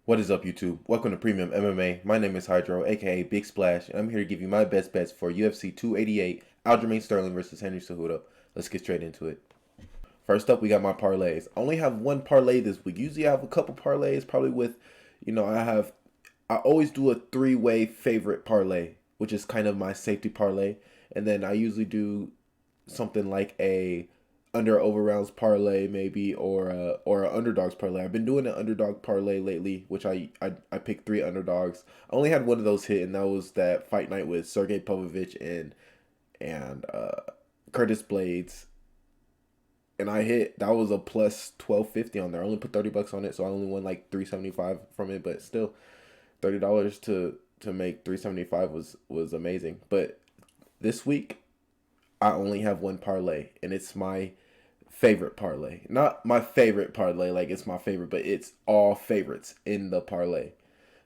What is up, YouTube? Welcome to Premium MMA. My name is Hydro, aka Big Splash, and I'm here to give you my best bets for UFC 288, Aljamain Sterling versus Henry Cejudo. Let's get straight into it. First up, we got my parlays. I only have one parlay this week. Usually I have a couple parlays, probably with, I always do a three-way favorite parlay, which is kind of my safety parlay. And then I usually do something like a under over rounds parlay maybe, or a underdogs parlay. I've been doing an underdog parlay lately, which I picked three underdogs. I only had one of those hit, and that was that fight night with Sergey Povovich and Curtis Blades. And I hit, that was a plus 1250 on there. I only put $30 on it, so I only won like 375 from it, but still $30 to make 375 was amazing. But this week I only have one parlay, and it's my favorite parlay. Not my favorite parlay, like it's my favorite, but it's all favorites in the parlay.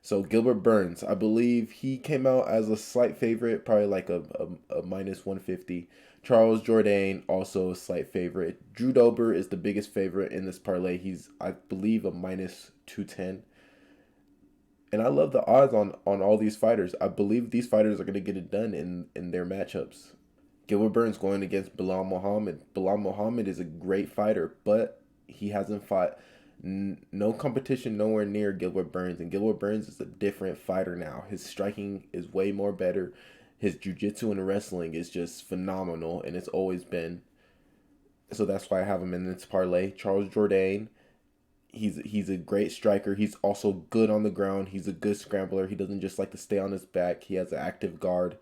So Gilbert Burns, I believe he came out as a slight favorite, probably like a minus 150. Charles Jourdain, also a slight favorite. Drew Dober is the biggest favorite in this parlay. He's, I believe, a minus 210. And I love the odds on all these fighters. I believe these fighters are going to get it done in their matchups. Gilbert Burns going against Bilal Muhammad. Bilal Muhammad is a great fighter, but he hasn't fought no competition nowhere near Gilbert Burns. And Gilbert Burns is a different fighter now. His striking is way more better. His jiu-jitsu and wrestling is just phenomenal, and it's always been. So that's why I have him in this parlay. Charles Jourdain, he's a great striker. He's also good on the ground. He's a good scrambler. He doesn't just like to stay on his back. He has an active guard.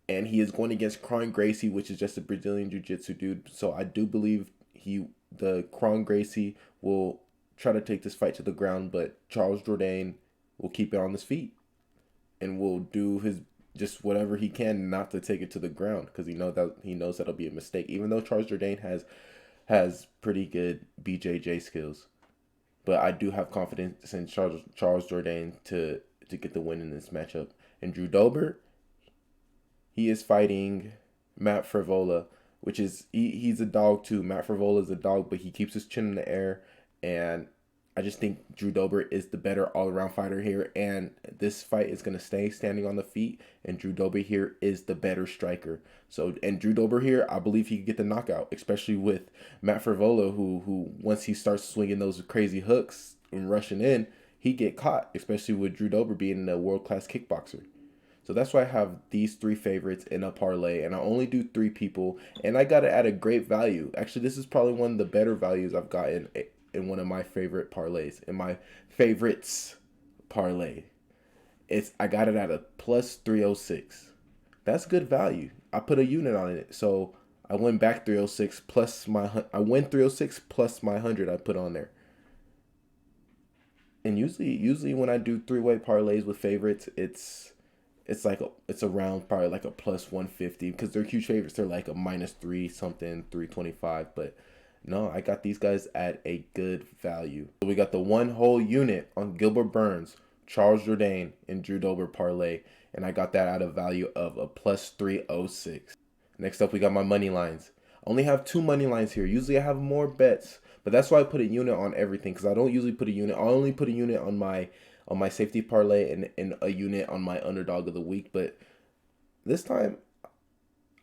And he is going against Kron Gracie, which is just a Brazilian Jiu-Jitsu dude. So I do believe the Kron Gracie will try to take this fight to the ground, but Charles Jourdain will keep it on his feet and will do his just whatever he can not to take it to the ground, because he knows that'll be a mistake. Even though Charles Jourdain has pretty good BJJ skills, but I do have confidence in Charles Jourdain to get the win in this matchup. And Drew Dober, he is fighting Matt Frevola, which is he's a dog too. Matt Frevola is a dog, but he keeps his chin in the air, and I just think Drew Dober is the better all-around fighter here, and this fight is going to stay standing on the feet, and Drew Dober here is the better striker. So, and Drew Dober here, I believe he could get the knockout, especially with Matt Frevola, who once he starts swinging those crazy hooks and rushing in, he get caught, especially with Drew Dober being a world-class kickboxer. So that's why I have these three favorites in a parlay, and I only do three people, and I got it at a great value. Actually, this is probably one of the better values I've gotten in one of my favorite parlays, in my favorites parlay. I got it at a plus 306. That's good value. I put a unit on it, so I went back 306 plus I win 306 plus my 100 I put on there. And usually when I do three-way parlays with favorites, it's around probably like a plus 150, because they're huge favorites. They're like a minus 3 something, 325, but no, I got these guys at a good value. So we got the one whole unit on Gilbert Burns, Charles Jourdain, and Drew Dober parlay, and I got that at a value of a plus 306. Next up, we got my money lines. I only have two money lines here. Usually I have more bets, but that's why I put a unit on everything, because I don't usually put a unit. I only put a unit on my safety parlay and a unit on my underdog of the week. But this time,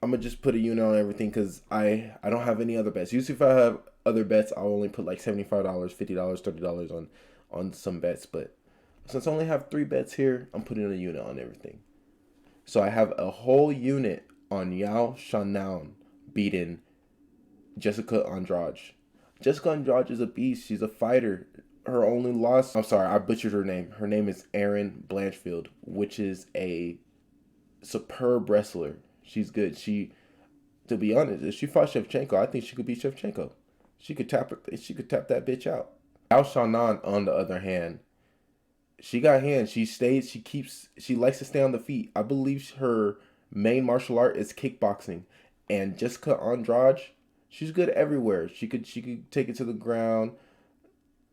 I'm going to just put a unit on everything, because I don't have any other bets. Usually if I have other bets, I'll only put like $75, $50, $30 on some bets. But since I only have three bets here, I'm putting a unit on everything. So I have a whole unit on Yao Shannon beating Jessica Andrade. Jessica Andrade is a beast. She's a fighter. Her only loss, I'm sorry, I butchered her name. Her name is Erin Blanchfield, which is a superb wrestler. She's good. To be honest, if she fought Shevchenko, I think she could beat Shevchenko. She could tap that bitch out. Al Shannon, on the other hand, she got hands. She likes to stay on the feet. I believe her main martial art is kickboxing. And Jessica Andrade, she's good everywhere. She could take it to the ground.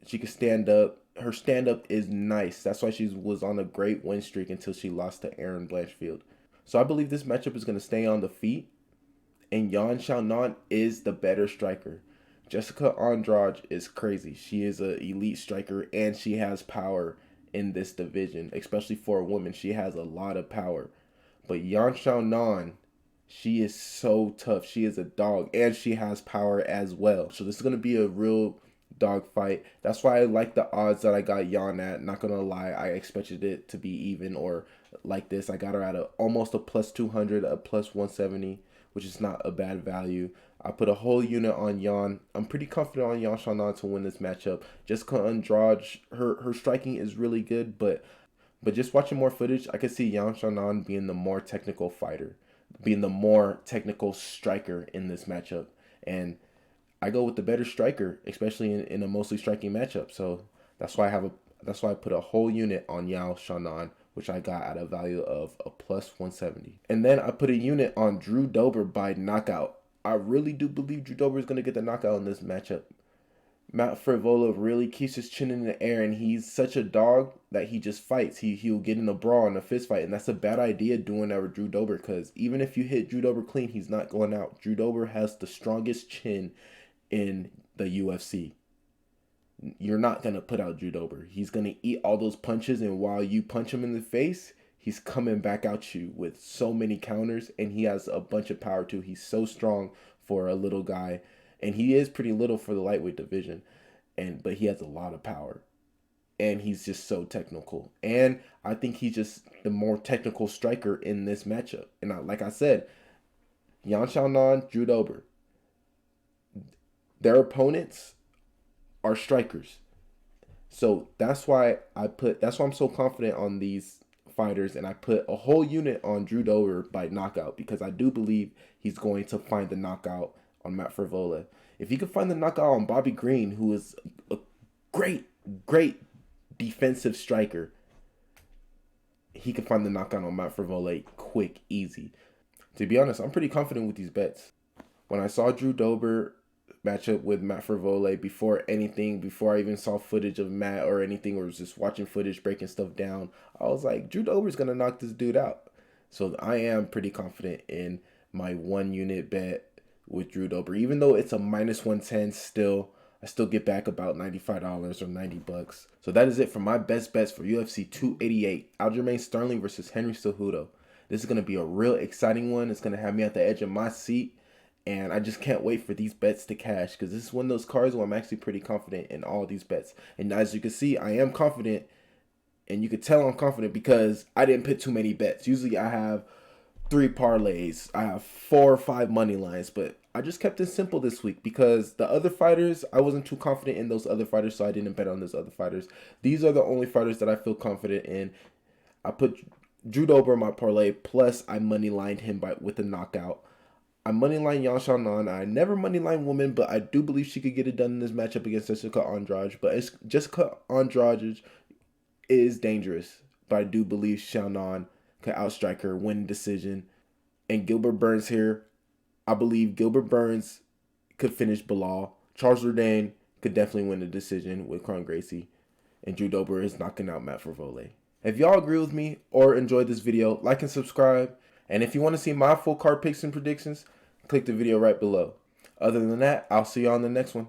She could stand up. Her stand-up is nice. That's why she was on a great win streak until she lost to Erin Blanchfield. So I believe this matchup is going to stay on the feet, and Yan Xiaonan is the better striker. Jessica Andrade is crazy. She is an elite striker and she has power in this division, especially for a woman. She has a lot of power. But Yan Xiaonan, she is so tough. She is a dog and she has power as well. So this is going to be a real dog fight. That's why I like the odds that I got Yan at. Not going to lie, I expected it to be even or like this. I got her at almost a plus 200, a plus 170, which is not a bad value. I put a whole unit on Yan. I'm pretty confident on Yan Xiaonan to win this matchup. Jessica Andrade, her striking is really good, but just watching more footage, I could see Yan Xiaonan being the more technical fighter, being the more technical striker in this matchup. And I go with the better striker, especially in a mostly striking matchup. So that's why I put a whole unit on Yan Xiaonan, which I got at a value of a plus 170. And then I put a unit on Drew Dober by knockout. I really do believe Drew Dober is going to get the knockout in this matchup. Matt Frivola really keeps his chin in the air, and he's such a dog that he just fights. He'll get in a brawl and a fist fight, and that's a bad idea doing that with Drew Dober, because even if you hit Drew Dober clean, he's not going out. Drew Dober has the strongest chin in the UFC. You're not going to put out Drew Dober. He's going to eat all those punches, and while you punch him in the face, he's coming back at you with so many counters, and he has a bunch of power too. He's so strong for a little guy, and he is pretty little for the lightweight division, but he has a lot of power, and he's just so technical. And I think he's just the more technical striker in this matchup. And like I said, Yan Xiaonan, Drew Dober, their opponents are strikers. So that's why I'm so confident on these fighters, and I put a whole unit on Drew Dober by knockout, because I do believe he's going to find the knockout on Matt Frivola. If he could find the knockout on Bobby Green, who is a great defensive striker, he could find the knockout on Matt Frivola quick, easy. To be honest, I'm pretty confident with these bets. When I saw Drew Dober match up with Matt Frivola before I even saw footage of Matt or anything, or was just watching footage, breaking stuff down, I was like, Drew Dober's going to knock this dude out. So I am pretty confident in my 1 unit bet with Drew Dober. Even though it's a minus 110 I still get back about $95 or $90. So that is it for my best bets for UFC 288. Aljamain Sterling versus Henry Cejudo. This is going to be a real exciting one. It's going to have me at the edge of my seat. And I just can't wait for these bets to cash, because this is one of those cards where I'm actually pretty confident in all these bets. And as you can see, I am confident. And you can tell I'm confident because I didn't put too many bets. Usually I have 3 parlays. I have 4 or 5 money lines. But I just kept it simple this week because the other fighters, I wasn't too confident in those other fighters, so I didn't bet on those other fighters. These are the only fighters that I feel confident in. I put Drew Dober in my parlay, plus I money lined him with a knockout. I moneyline Yan Xiaonan. I never moneyline women, but I do believe she could get it done in this matchup against Jessica Andrade. But Jessica Andrade is dangerous, but I do believe Xiaonan could outstrike her, win decision. And Gilbert Burns here, I believe Gilbert Burns could finish Bilal. Charles Jourdain could definitely win the decision with Kron Gracie. And Drew Dober is knocking out Matt Frivola. If y'all agree with me or enjoyed this video, like and subscribe. And if you want to see my full card picks and predictions, click the video right below. Other than that, I'll see you on the next one.